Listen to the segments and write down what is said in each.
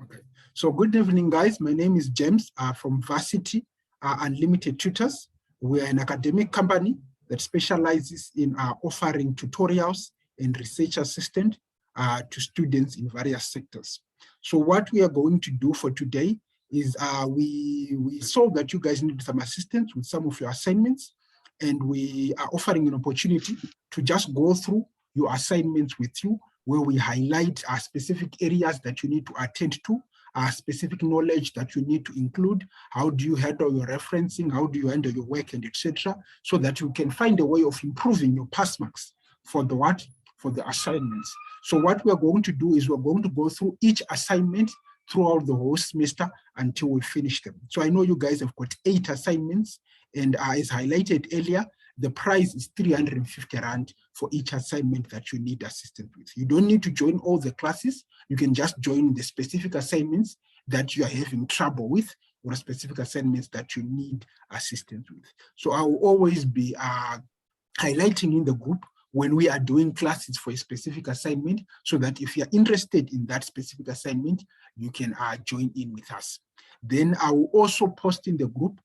Okay. So good evening, guys. My name is James from Varsity Unlimited Tutors. We are an academic company that specializes in offering tutorials and research assistance to students in various sectors. So what we are going to do for today is we saw that you guys need some assistance with some of your assignments, and we are offering an opportunity to just go through your assignments with you, where we highlight specific areas that you need to attend to, specific knowledge that you need to include, how do you handle your referencing, how do you handle your work, and etc., so that you can find a way of improving your pass marks for the what? For the assignments. So what we're going to do is we're going to go through each assignment throughout the whole semester until we finish them. So I know you guys have got 8 assignments, and as highlighted earlier, the price is 350 Rand for each assignment that you need assistance with. You don't need to join all the classes. You can just join the specific assignments that you are having trouble with, or specific assignments that you need assistance with. So I will always be highlighting in the group when we are doing classes for a specific assignment, so that if you're interested in that specific assignment, you can join in with us. Then I will also post in the group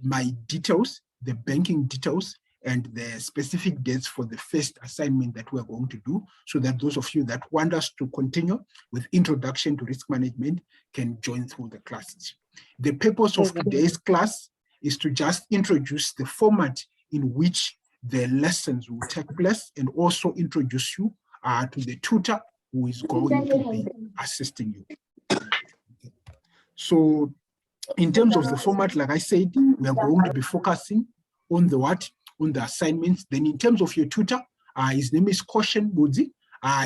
my details, the banking details, and the specific dates for the first assignment that we're going to do, so that those of you that want us to continue with introduction to risk management can join through the classes. The purpose of today's class is to just introduce the format in which the lessons will take place, and also introduce you to the tutor who is going to be assisting you. So in terms of the format, like I said, we are going to be focusing on the what? On the assignments. Then in terms of your tutor, his name is Koshen Budzi.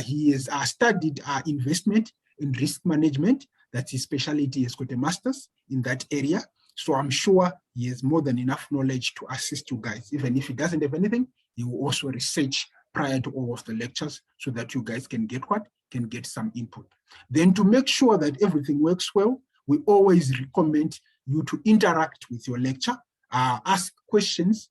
He has studied investment in risk management. That's his specialty. He's got a master's in that area. So I'm sure he has more than enough knowledge to assist you guys. Even if he doesn't have anything, he will also research prior to all of the lectures, so that you guys can get what? Can get some input. Then to make sure that everything works well, we always recommend you to interact with your lecture, ask questions,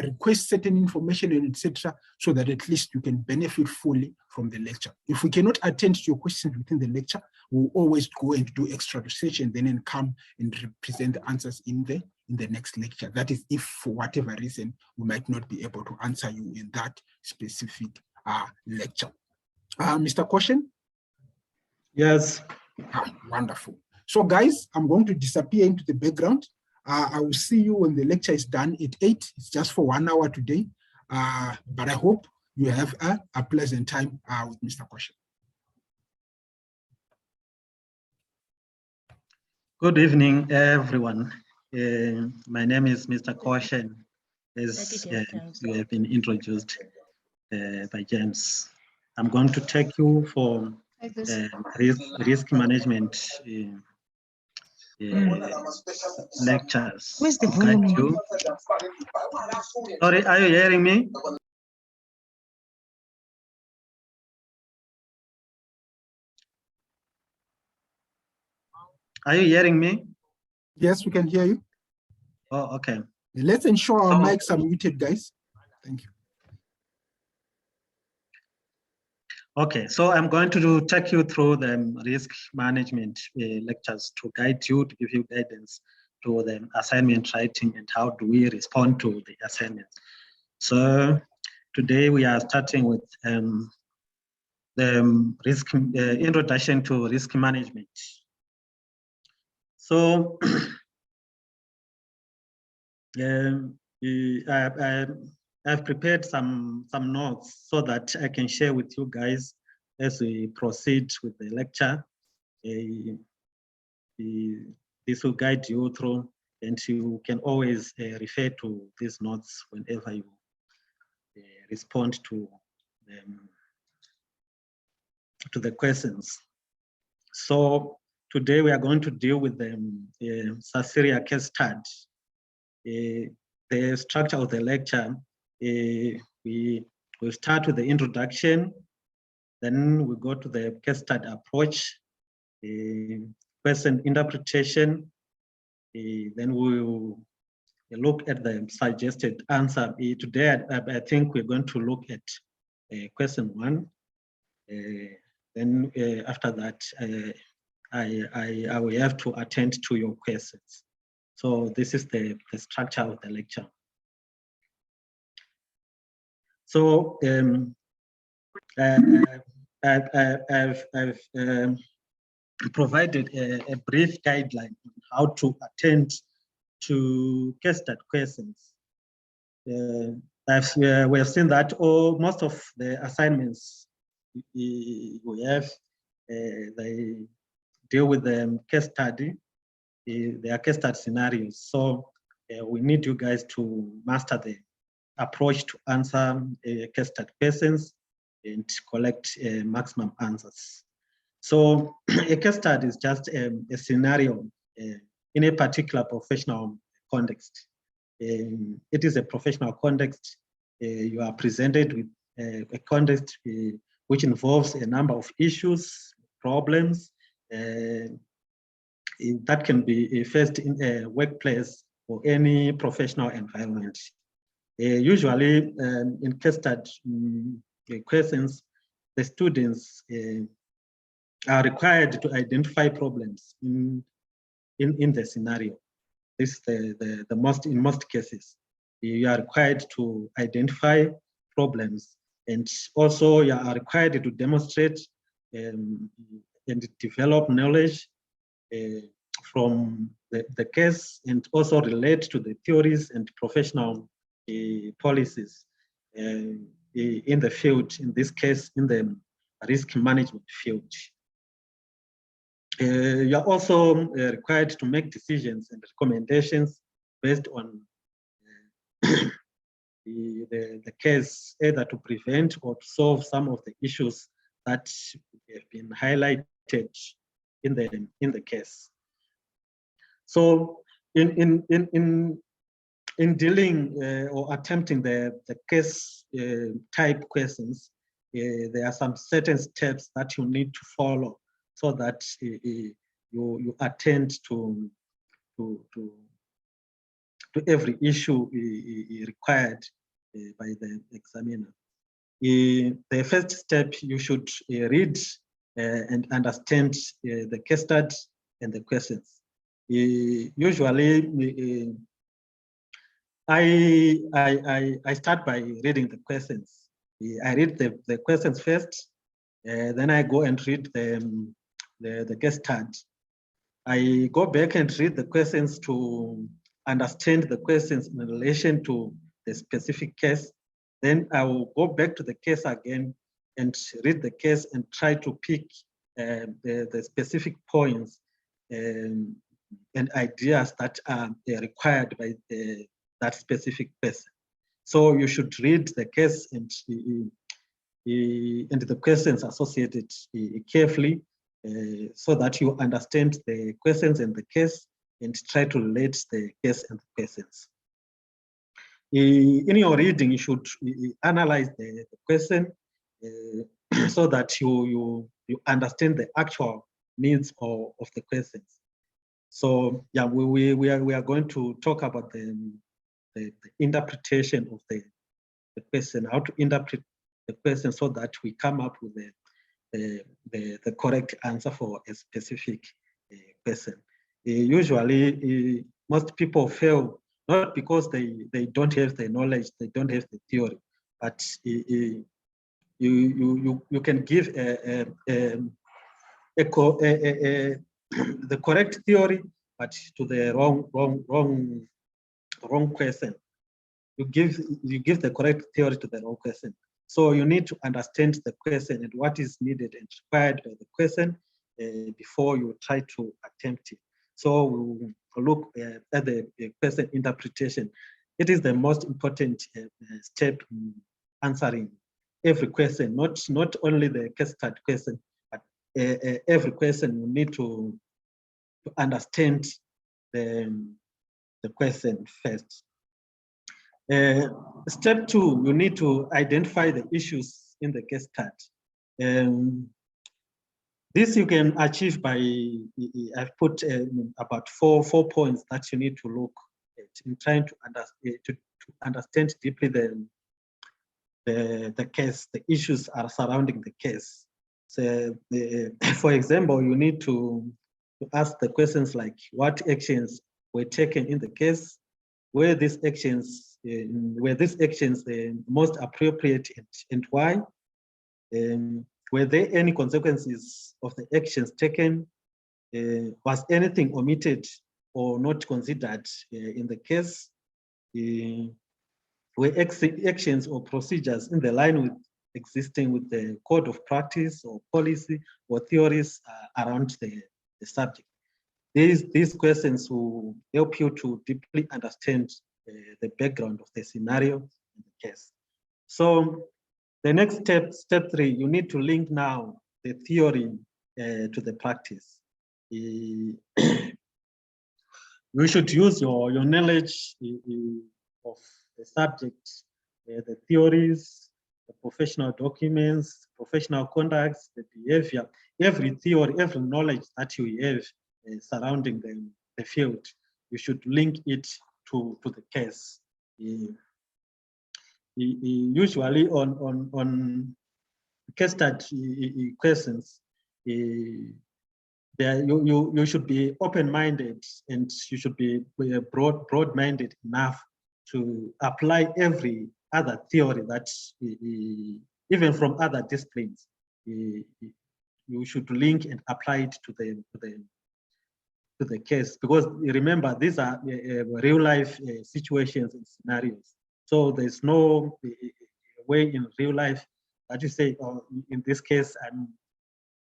request certain information, and etc., so that at least you can benefit fully from the lecture. If we cannot attend to your questions within the lecture, we'll always go and do extra research, and then come and present the answers in the next lecture. That is, if for whatever reason we might not be able to answer you in that specific lecture. Mr. Koshen? Yes. Wonderful. So guys, I'm going to disappear into the background. I will see you when the lecture is done at 8. It's just for 1 hour today. But I hope you have a pleasant time with Mr. Koshen. Good evening, everyone. My name is Mr. Koshen, as you have been introduced by James. I'm going to take you for risk management lectures. Where's the volume? Sorry, are you hearing me? Are you hearing me? Yes, we can hear you. Oh, okay. Let's ensure our mics are muted, guys. Thank you. Okay, so I'm going to take you through the risk management lectures to guide you, to give you guidance to the assignment writing and how do we respond to the assignments. So today we are starting with the introduction to risk management. So I've prepared some notes so that I can share with you guys as we proceed with the lecture. This will guide you through, and you can always refer to these notes whenever you respond to the questions. So today we are going to deal with the Sasiria case study. The structure of the lecture, we will start with the introduction, then we go to the case study approach, question interpretation, then we'll look at the suggested answer. Today, I think we're going to look at question 1. Then after that, I will have to attend to your questions. So this is the structure of the lecture. So I've provided a brief guideline on how to attend to case-study questions. We have seen that most of the assignments we have, they deal with the case study. They are case study scenarios. So we need you guys to master the approach to answer case study questions and collect maximum answers. So a case study is just a scenario in a particular professional context. It is a professional context. You are presented with a context which involves a number of issues, problems that can be faced in a workplace or any professional environment. Usually in case study questions, the students are required to identify problems in the scenario. This is the most, in most cases, you are required to identify problems, and also you are required to demonstrate and develop knowledge from the case, and also relate to the theories and professional policies in the field, in this case, in the risk management field. You are also required to make decisions and recommendations based on the case, either to prevent or to solve some of the issues that have been highlighted in the case. So in dealing or attempting the case type questions, there are some certain steps that you need to follow so that you attend to every issue required by the examiner. The first step, you should read and understand the case study and the questions. Usually, I start by reading the questions. I read the questions first, then I go and read the case study. I go back and read the questions to understand the questions in relation to the specific case. Then I will go back to the case again and read the case and try to pick the specific points and ideas that are required by that specific person. So you should read the case and the questions associated carefully so that you understand the questions and the case and try to relate the case and the questions. In your reading, you should analyze the question so that you understand the actual needs of the questions. So yeah, we are going to talk about the interpretation of the question, how to interpret the question so that we come up with the correct answer for a specific question. Usually, most people fail not because they don't have the knowledge, they don't have the theory, but you can give the correct theory, but to the wrong question. You give the correct theory to the wrong question. So you need to understand the question and what is needed and required by the question before you try to attempt it. So we'll look at the question interpretation. It is the most important step in answering every question, not only the case study question, but every question you need to understand the question first. Step 2, you need to identify the issues in the case study. This you can achieve by, I've put about four points that you need to look at in trying to understand deeply the case, the issues are surrounding the case. So, for example, you need to ask the questions like what actions were taken in the case, were these actions most appropriate and why? Were there any consequences of the actions taken? Was anything omitted or not considered in the case? Were actions or procedures in the line with existing with the code of practice or policy or theories around the subject? These questions will help you to deeply understand the background of the scenario in the case. So the next step, step 3, you need to link now the theory to the practice. You should use your knowledge of the subject, the theories, the professional documents, professional conducts, the behavior, every theory, every knowledge that you have surrounding the field, you should link it to the case. Usually on case study questions, you should be open-minded and you should be broad-minded enough to apply every other theory that even from other disciplines, you should link and apply it to the case, because remember, these are real life situations and scenarios. So there's no way in real life that you say, oh, in this case,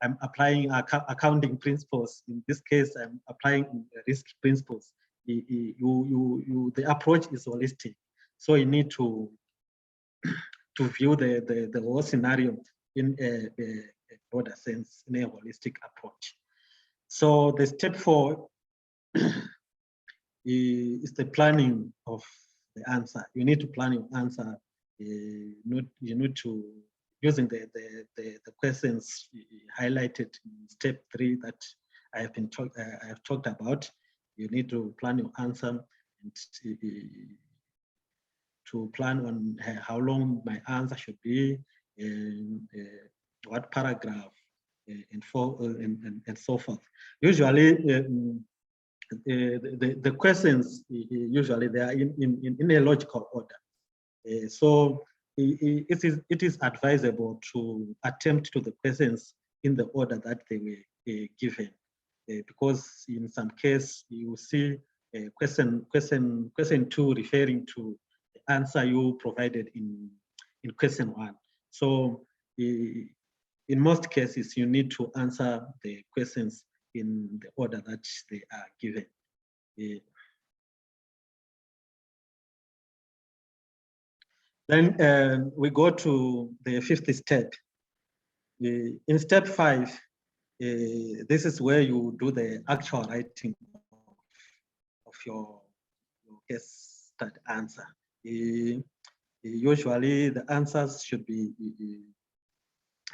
I'm applying accounting principles. In this case, I'm applying risk principles. The approach is holistic. So you need to view the whole scenario in a broader sense, in a holistic approach. So the step 4 is the planning of the answer. You need to plan your answer. You need to, using the questions highlighted in step 3 that I have talked about. You need to plan your answer and to plan on how long my answer should be, and what paragraph, and so forth. Usually, the questions usually they are in a logical order. So it is advisable to attempt to the questions in the order that they were given, because in some case you will see question 2 referring to the answer you provided in question 1. So in most cases, you need to answer the questions in the order that they are given. Then we go to the 5th step. In step 5, this is where you do the actual writing of your case study answer. Usually, the answers should be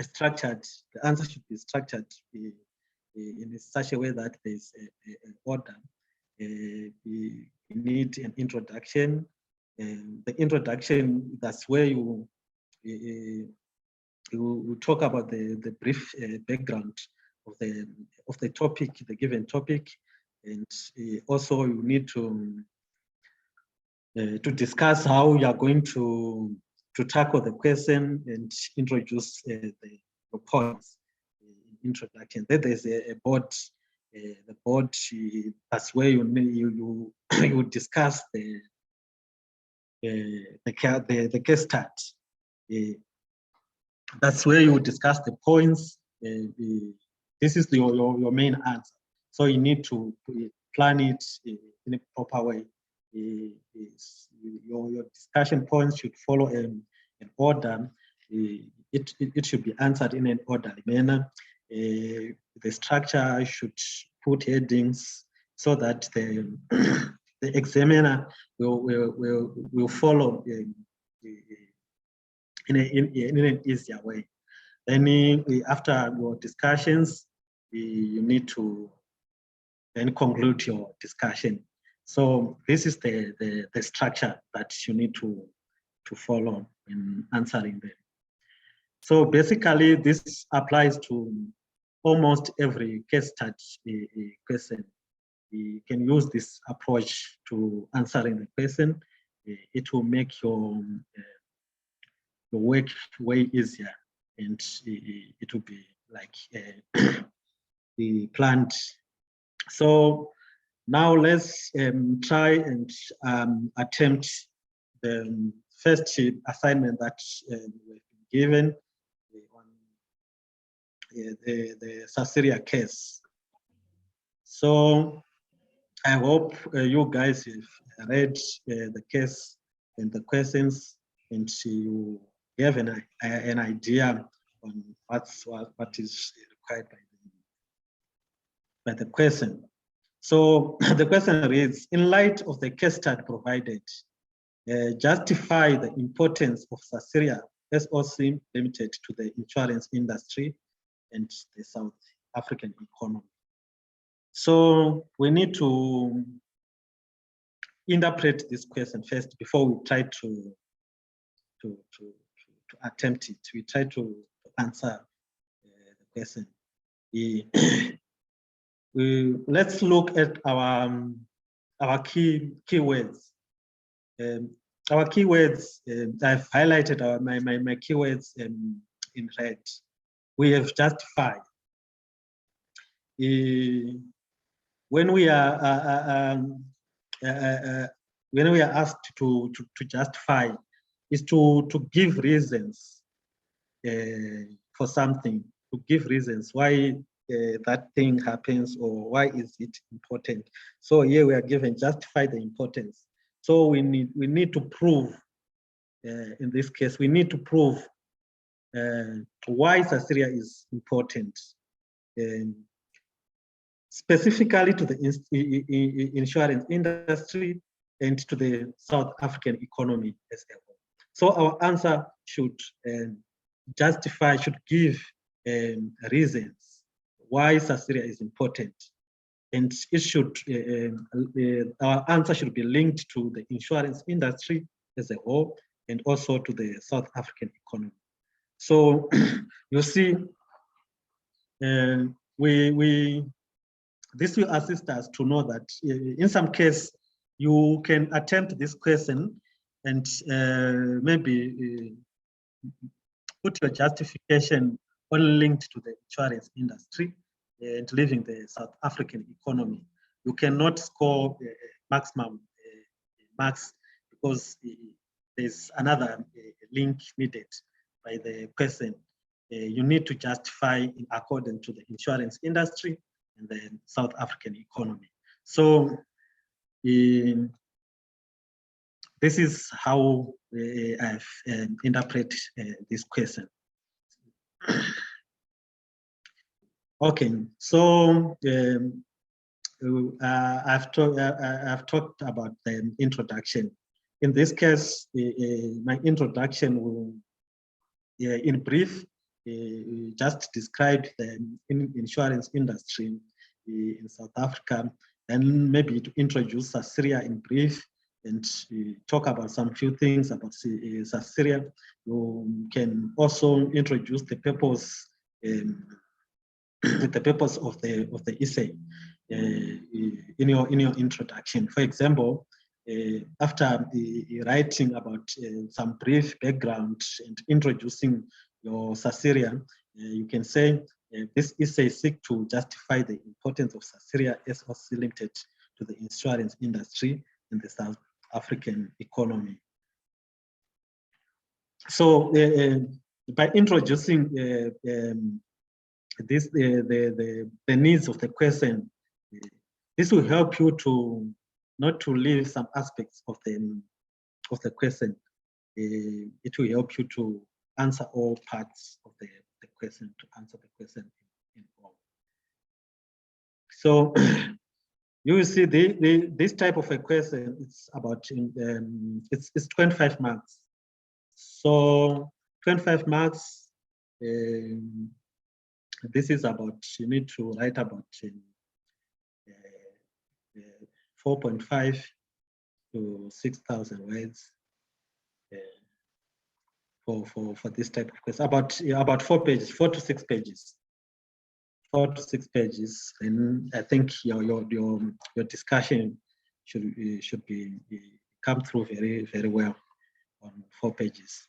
structured. The answer should be structured in such a way that there's an order. You need an introduction. The introduction, that's where you talk about the brief background of the topic, the given topic, and also you need to discuss how you are going to tackle the question and introduce the points in introduction. Then there's a board. The board, that's where you discuss the case start. That's where you discuss the points. This is your main answer. So you need to plan it in a proper way. Your discussion points should follow an order. It should be answered in an orderly manner. The structure should put headings so that the examiner will follow in an easier way. Then after your discussions, you need to then conclude your discussion. So this is the structure that you need to follow in answering them. So basically, this applies to almost every case study question. You can use this approach to answering the question. It will make your work way easier, and it will be like the planned. So now let's try and attempt the first assignment that we've been given on the Sasiria case. So I hope you guys have read the case and the questions, and you have an idea on what is required by the question. So the question reads, in light of the case study provided, justify the importance of Sasiria SOC Limited to the insurance industry and the South African economy. So we need to interpret this question first before we try to attempt it. We try to answer the question. Let's look at our keywords. Our keywords, I've highlighted my keywords in red. We have justified. When we are asked to justify, is to give reasons for something, to give reasons why that thing happens or why is it important. So here we are given justify the importance. So we need to prove, in this case, we need to prove why Sasiria is important. Specifically to the insurance industry and to the South African economy as a whole. So our answer should justify, should give reasons why Sasiria is important. And it should, our answer should be linked to the insurance industry as a whole and also to the South African economy. So you see, this will assist us to know that in some case, you can attempt this question and maybe put your justification only linked to the insurance industry and leaving the South African economy. You cannot score maximum marks because there's another link needed by the person. You need to justify in accordance to the insurance industry and the South African economy. So this is how I've interpreted this question. Okay, so I've talked about the introduction. In this case, my introduction will, in brief, just describe the insurance industry in South Africa, and maybe to introduce Sasiria in brief and talk about some few things about Sasiria. You can also introduce the purpose, the purpose of the essay in your introduction. For example, after writing about some brief background and introducing your Sasiria, you can say this essay seeks to justify the importance of Sasiria SOC Limited to the insurance industry in the South African economy. So by introducing this, the needs of the question, this will help you to not to leave some aspects of the question. It will help you to answer all parts of the question, to answer the question in all. So you will see this type of a question, it's about it's 25 marks. So 25 marks, this is about, you need to write about 4.5 to 6,000 words for this type of question. About 4 pages, 4 to 6 pages 4 to 6 pages, then I think your discussion should be come through very well on 4 pages.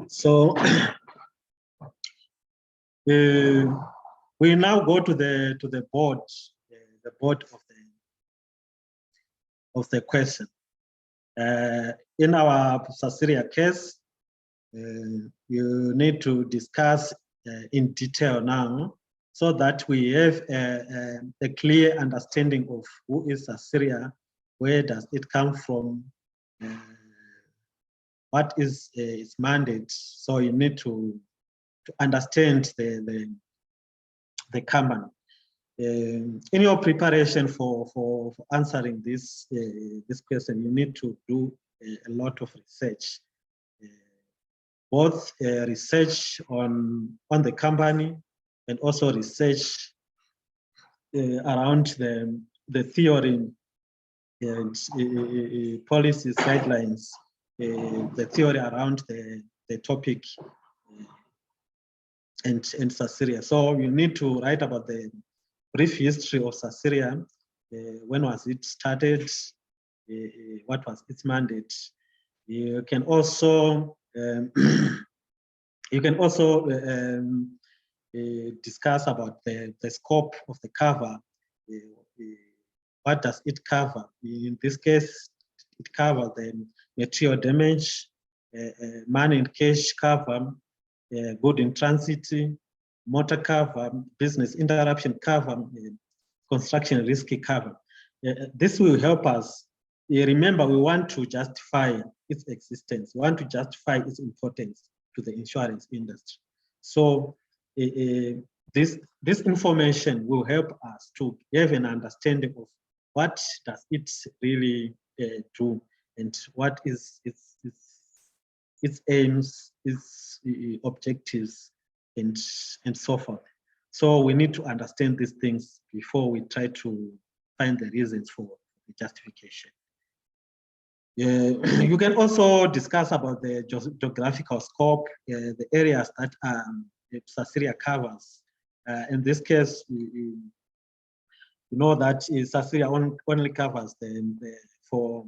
So we now go to the board, the board of the question. In our Sasiria case, you need to discuss in detail now, so that we have a clear understanding of who is Sasiria, where does it come from, what is its mandate. So you need to understand the company. In your preparation for answering this question, you need to do a lot of research, both research on the company and also research around the theory and policies, guidelines, the theory around the topic and Sasiria. So you need to write about the brief history of Sasiria. When was it started? What was its mandate? You can also discuss about the scope of the cover. What does it cover? In this case, it covers the material damage, money and cash cover, good in transit, motor cover, business interruption cover, construction risk cover. This will help us. Remember, we want to justify its existence. We want to justify its importance to the insurance industry. So this information will help us to have an understanding of what does it really do, and what is its aims, its objectives, and so forth. So we need to understand these things before we try to find the reasons for the justification. You can also discuss about the geographical scope, the areas that Sasiria covers. In this case, you know that Sasiria only covers for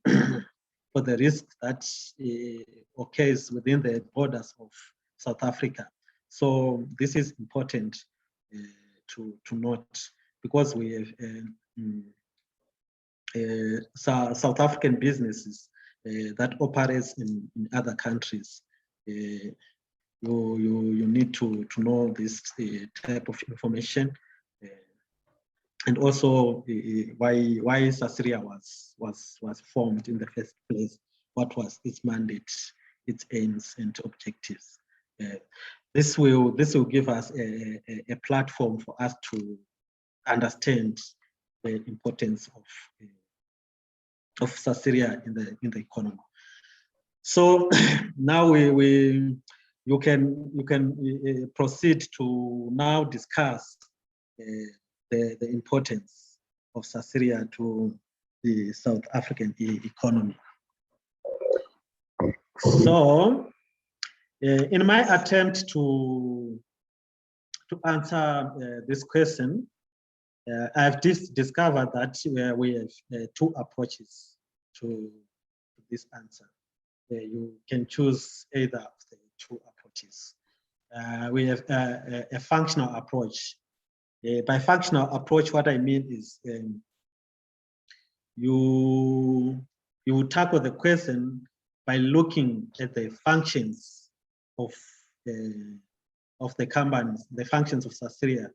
the risk that occurs within the borders of South Africa. So this is important to note, because we have South African businesses that operates in other countries. You need to know this type of information, and also why Sasiria was formed in the first place. What was its mandate, its aims and objectives. This will give us a platform for us to understand the importance of Sasiria in the economy. So now you can proceed to now discuss the importance of Sasiria to the South African economy. So in my attempt to answer this question, I've discovered that we have 2 approaches to this answer. You can choose either of the 2 approaches. We have a functional approach. By functional approach, what I mean is you tackle the question by looking at the functions of the companies, the functions of Sasiria.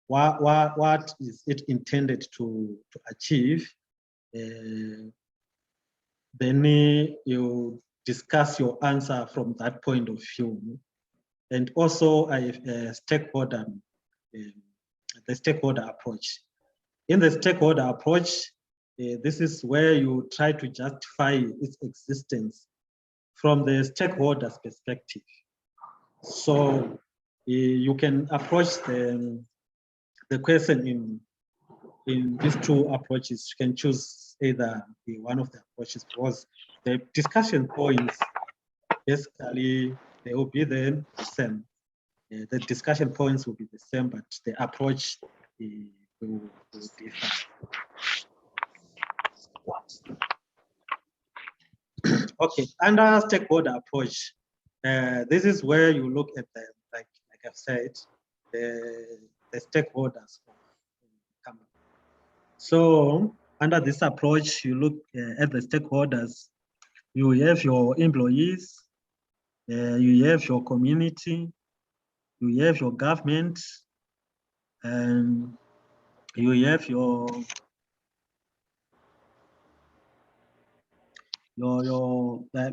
What is it intended to achieve? Then you discuss your answer from that point of view. And also I have a stakeholder, the stakeholder approach. In the stakeholder approach, this is where you try to justify its existence from the stakeholder's perspective. So you can approach the question in these 2 approaches. You can choose either one of the approaches, because the discussion points basically they will be the same. The discussion points will be the same, but the approach will differ. Okay, under stakeholder approach, this is where you look at the, like I've said, the stakeholders of the company. So under this approach, you look at the stakeholders. You have your employees, you have your community, you have your government, and you have your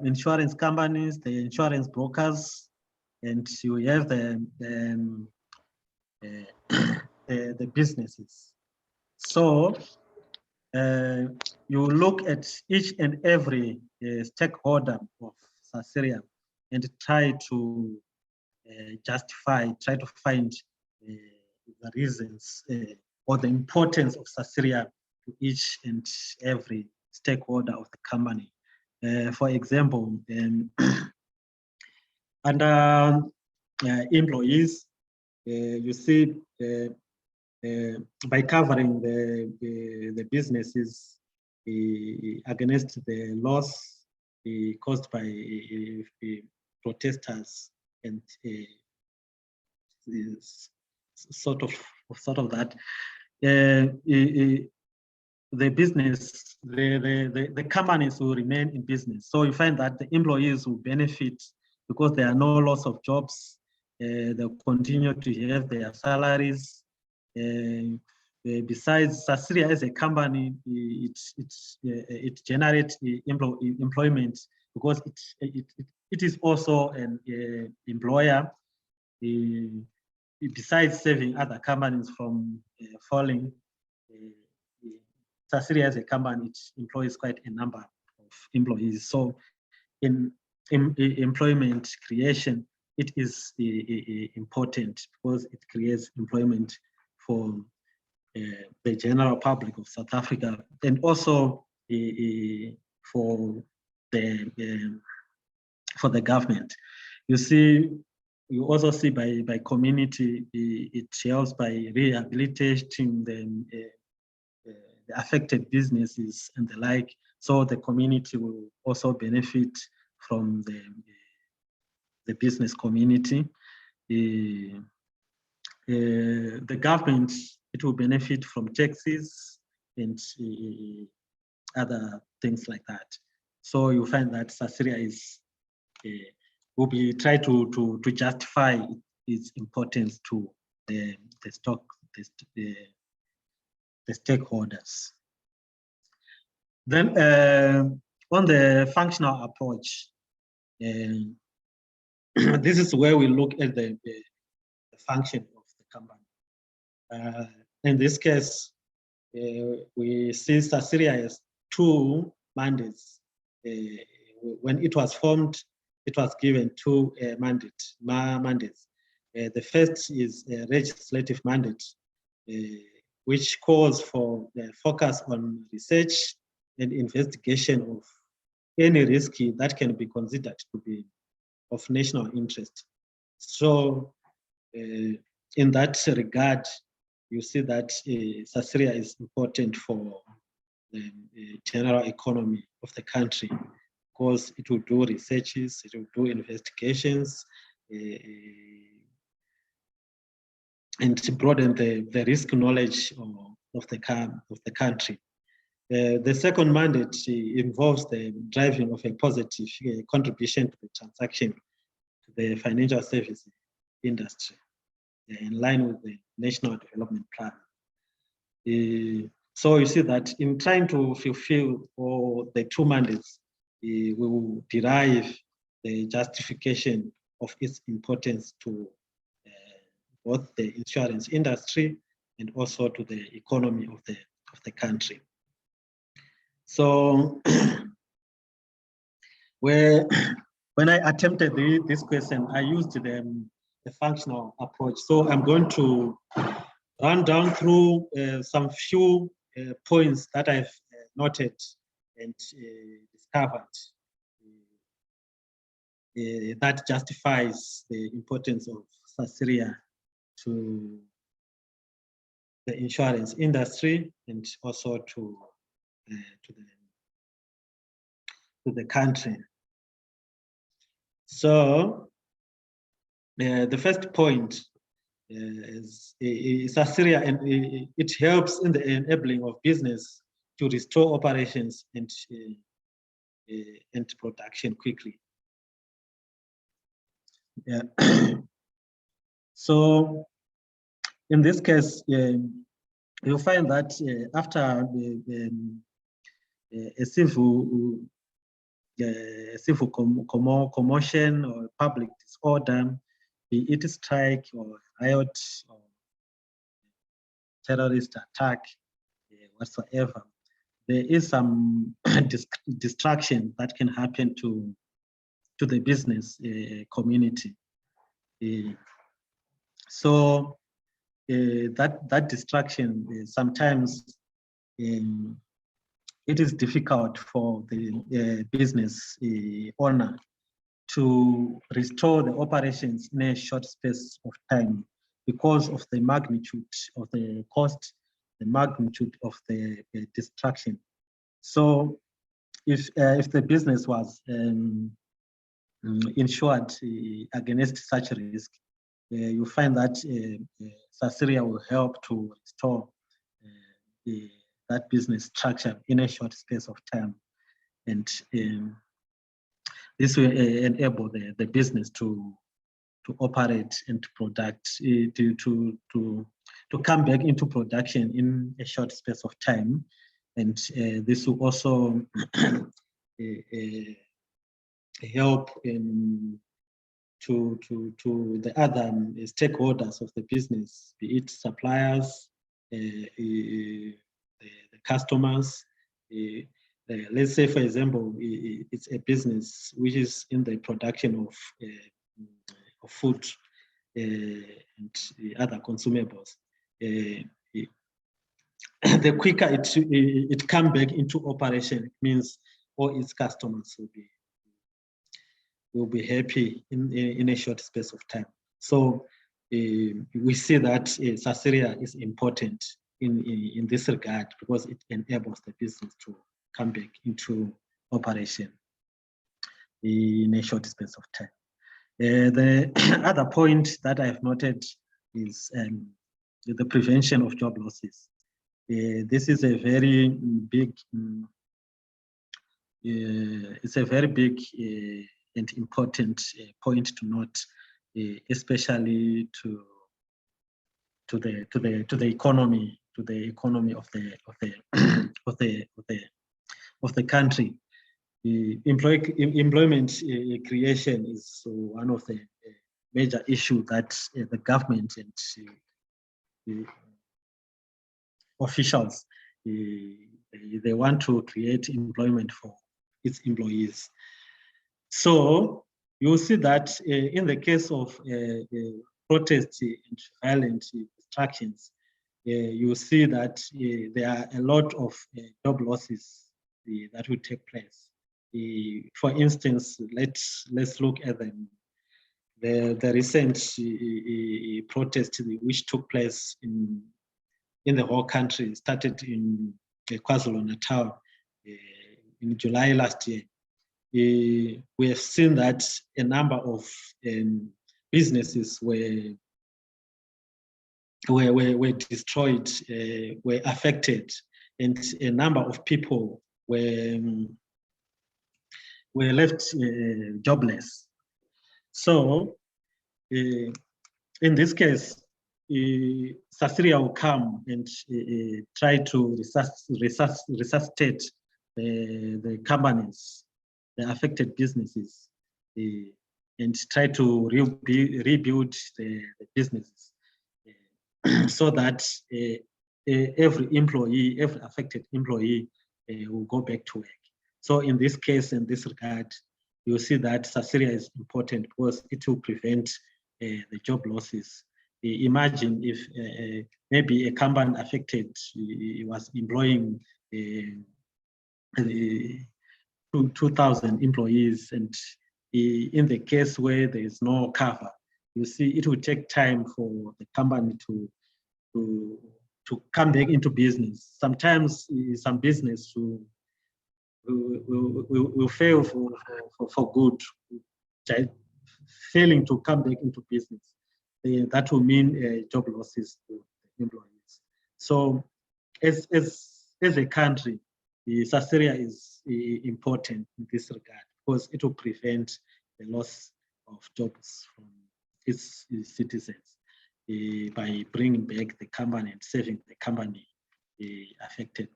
insurance companies, the insurance brokers, and you have the businesses. So you look at each and every stakeholder of Sasria and try to try to find the reasons or the importance of Sasria to each and every stakeholder of the company. For example, under employees, you see by covering the businesses against the loss caused by protesters and sort of that, the business, the companies will remain in business. So you find that the employees will benefit because there are no loss of jobs. They'll continue to have their salaries. Besides, Sasria as a company, it generates employment because it is also an employer. Besides saving other companies from falling, Sasria as a company, it employs quite a number of employees. So in employment creation, it is important because it creates employment for the general public of South Africa and also for the government. You also see by community, it helps by rehabilitating the affected businesses and the like. So the community will also benefit from the business community. The government, it will benefit from taxes and other things like that. So you find that Sasria is will be try to justify its importance to the stakeholders. Then on the functional approach, this is where we look at the function of the company. In this case, we see Sasria has two mandates. When it was formed, it was given two mandates. The first is a legislative mandate, which calls for the focus on research and investigation of any risk that can be considered to be of national interest. So in that regard, you see that Sasria is important for the general economy of the country because it will do researches, it will do investigations, and to broaden the risk knowledge of the country. The second mandate involves the driving of a positive contribution to the transaction to the financial service industry in line with the National Development Plan. So you see that in trying to fulfill all the two mandates, we will derive the justification of its importance to both the insurance industry and also to the economy of the country. So when I attempted this question, I used the functional approach. So I'm going to run down through some few points that I've noted and discovered that justifies the importance of Sasiria to the insurance industry and also to the country. So the first point is Sasiria, and it helps in the enabling of business to restore operations and production quickly. Yeah. So in this case, you'll find that after a civil commotion or public disorder, be it strike or riot or terrorist attack, whatsoever, there is some distraction that can happen to the business community. So that distraction sometimes it is difficult for the business owner to restore the operations in a short space of time because of the magnitude of the cost, the magnitude of the distraction. So if the business was insured against such risk, you find that Sasiria will help to restore that business structure in a short space of time, and this will enable the business to operate and to product to come back into production in a short space of time, and this will also help to the other stakeholders of the business, be it suppliers, the customers. Let's say, for example, it's a business which is in the production of food and other consumables. The quicker it come back into operation, it means all its customers will be happy in a short space of time. So we see that Sasiria is important in this regard because it enables the business to come back into operation in a short space of time. The other point that I have noted is the prevention of job losses. This is a very big, it's a very big and important point to note, especially to the economy, of the country. Employment creation is one of the major issues that the government and officials they want to create employment for its employees. So you'll see that in the case of protests and violent distractions, you see that there are a lot of job losses that will take place. For instance, let's look at the recent protest which took place in the whole country. It started in KwaZulu-Natal in July last year. We have seen that a number of businesses were destroyed, were affected, and a number of people were left jobless. So in this case, Sasiria will come and try to resuscitate the companies, the affected businesses, and try to rebuild the businesses so that every employee, every affected employee will go back to work. So in this case, in this regard, you'll see that Sasiria is important because it will prevent the job losses. Imagine if maybe a company affected was employing 2,000 employees, and in the case where there is no cover, you see it will take time for the company to come back into business. Sometimes some business will fail for good, failing to come back into business. That will mean job losses to employees. So as a country, Sasria is important in this regard because it will prevent the loss of jobs from its citizens by bringing back the company and saving the company affected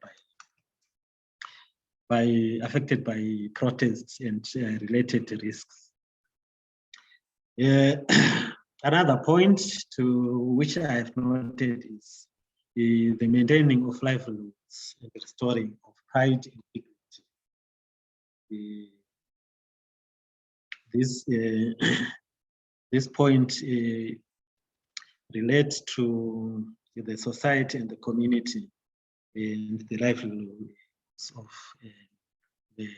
by protests and related risks. Another point to which I have noted is the maintaining of livelihoods and the restoring of pride and dignity. This point relates to the society and the community and the livelihoods of the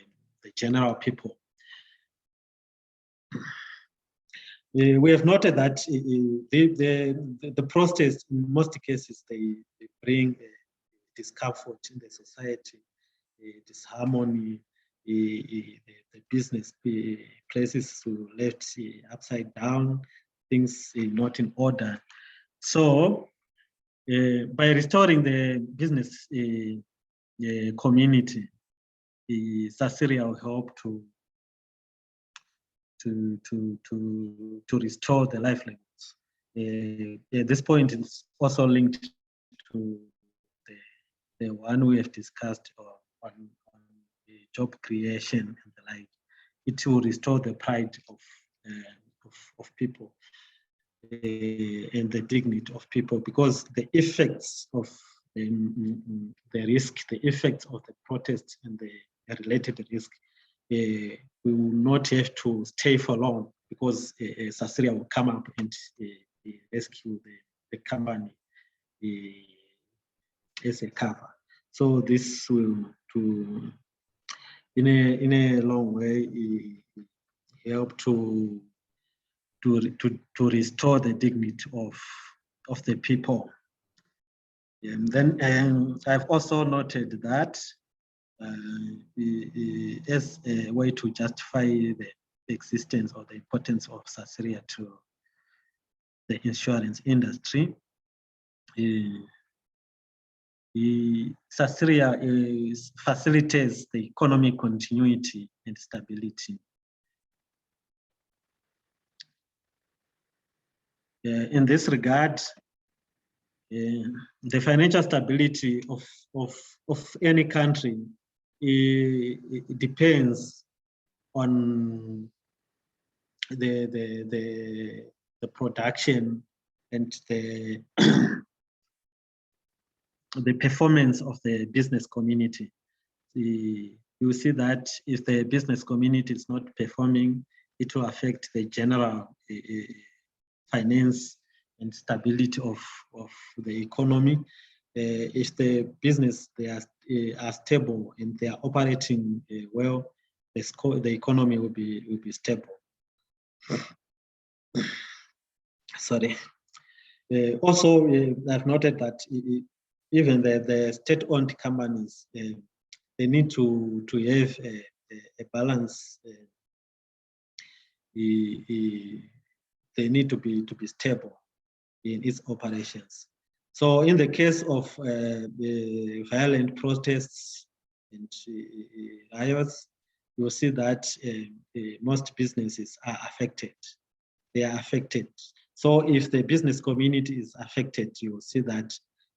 general people. We have noted that the protests, in most cases, they bring discomfort in the society, disharmony, the business places to left upside down, things not in order. So by restoring the business community, Sasria will help to restore the livelihoods. This point is also linked to the one we have discussed on the job creation and the like. It will restore the pride of people and the dignity of people, because the effects of the risk, the effects of the protests and the related risk, we will not have to stay for long, because Sasria will come up and rescue the company as a cover. So this will, in a long way, help to restore the dignity of the people. And then I've also noted that as a way to justify the existence or the importance of Sasria to the insurance industry, Sasria facilitates the economic continuity and stability. In this regard, the financial stability of any country it depends on the production and the the performance of the business community. You see that if the business community is not performing, it will affect the general finance and stability of the economy. If the business they are stable and they are operating well, the economy will be stable. Sorry. Also, I've noted that even the state-owned companies, they need to have a balance. They need to be stable in its operations. So in the case of the violent protests and riots, you'll see that most businesses are affected. They are affected. So if the business community is affected, you will see that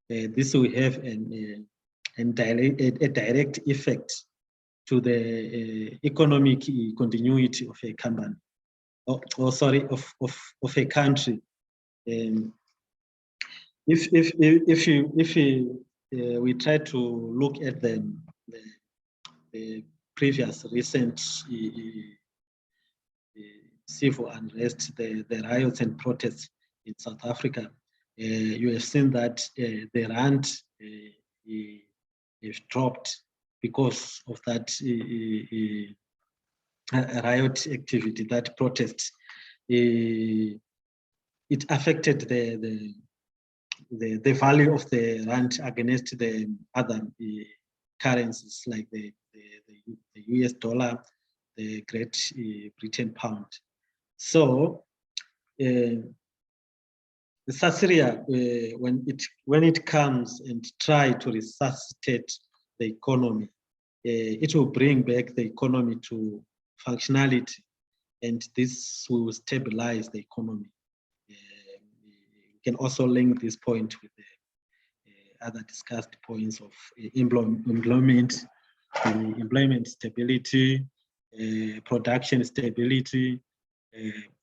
this will have a direct effect to the economic continuity of a company, or sorry, of a country. If we try to look at the previous recent civil unrest, the riots and protests in South Africa, you have seen that the rand has dropped because of that riot activity, that protest. it affected the value of the rand against the other currencies like the US dollar, the Great Britain pound. So the Sasria, when it comes and try to resuscitate the economy, it will bring back the economy to functionality, and this will stabilize the economy. You can also link this point with the other discussed points of employment stability, production stability,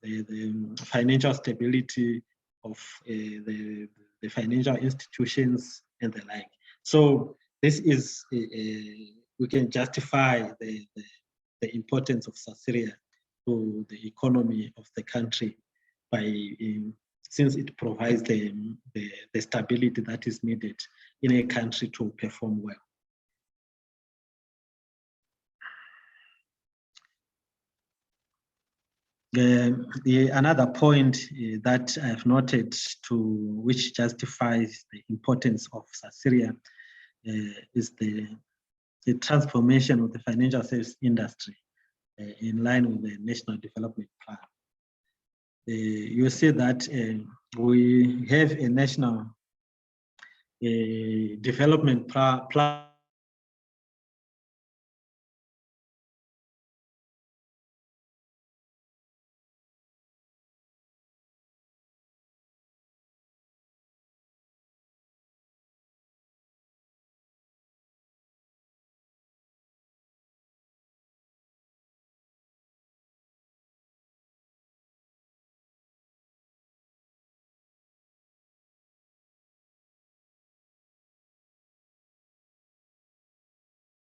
the financial stability of the financial institutions and the like. So this is, we can justify the importance of Sasria to the economy of the country by since it provides the stability that is needed in a country to perform well. Another point that I've noted which justifies the importance of Sasria is the transformation of the financial service industry in line with the National Development Plan. You see that we have a national development plan